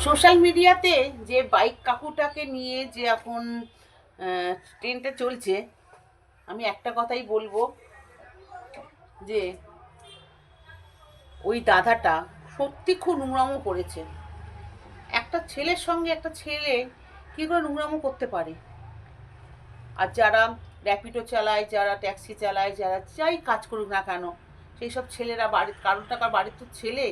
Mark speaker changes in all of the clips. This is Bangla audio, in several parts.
Speaker 1: সোশ্যাল মিডিয়াতে যে বাইক কাকুটাকে নিয়ে যে এখন ট্রেনটা চলছে, আমি একটা কথাই বলবো যে ওই দাদাটা সত্যি খুব নোংরামো করেছে। একটা ছেলের সঙ্গে একটা ছেলে কী করে নোংরামো করতে পারে? আর যারা র্যাপিডো চালায়, যারা ট্যাক্সি চালায়, যারা যাই কাজ করুক না কেন, সেই সব ছেলেরা বাড়ির কারোর টাকা বাড়ির তো ছেলে,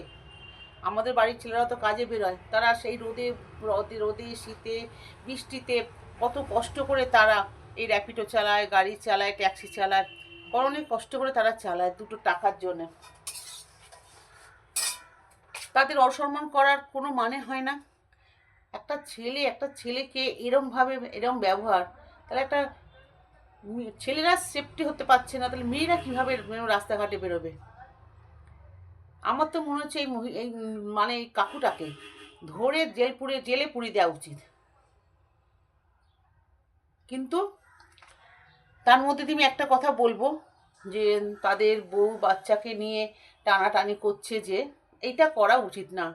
Speaker 1: আমাদের বাড়ির ছেলেরা তো কাজে বেরোয়, তারা সেই রোদে রোদে রোদে শীতে বৃষ্টিতে কত কষ্ট করে তারা এই র্যাপিডো চালায়, গাড়ি চালায়, ট্যাক্সি চালায়, অনেক কষ্ট করে তারা চালায় দুটো টাকার জন্য। তাদের অসম্মান করার কোনো মানে হয় না। একটা ছেলেকে এরমভাবে এরম ব্যবহার, তাহলে একটা ছেলেরা সেফটি হতে পারছে না, তাহলে মেয়েরা কীভাবে রাস্তাঘাটে বেরোবে? আমার তো মনে হচ্ছে এই মানে এই কাকুটাকে ধরে জেলে পুড়িয়ে দেওয়া উচিত। কিন্তু তার মধ্যে দিয়ে আমি একটা কথা বলবো যে তাদের বউ বাচ্চাকে নিয়ে টানাটানি করছে, যে এইটা করা উচিত না।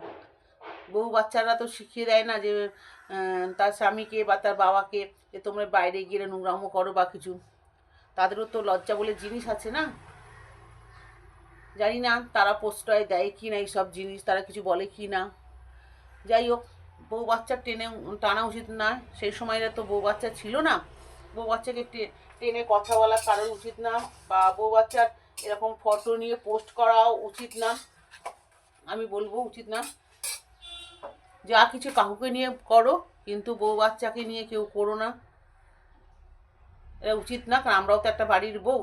Speaker 1: বউ বাচ্চারা তো শিখিয়ে দেয় না যে তার স্বামীকে বা তার বাবাকে যে তোমরা বাইরে গিয়ে নোংরামো করো বা কিছু। তাদেরও তো লজ্জা বলে জিনিস আছে না। জানি না তারা প্রশ্রয় দেয় কি না এইসব জিনিস, তারা কিছু বলে কি না। যাই হোক, বউ বাচ্চা টেনে টানা উচিত না। সেই সময়টা তো বউ বাচ্চা ছিল না, বউ বাচ্চাকে টেনে কথা বলার কারণ উচিত না, বা বউ বাচ্চার এরকম ফটো নিয়ে পোস্ট করাও উচিত না। আমি বলবো উচিত না। যা কিছু কাকুকে নিয়ে করো, কিন্তু বউ বাচ্চাকে নিয়ে কেউ করো না। এটা উচিত না, কারণ আমরাও তো একটা বাড়ির বউ,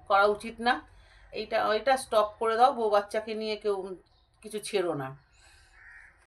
Speaker 1: করা উচিত না। এইটা স্টপ করে দাও, বউ বাচ্চাকে নিয়ে কেউ কিছু ছেড়ো না।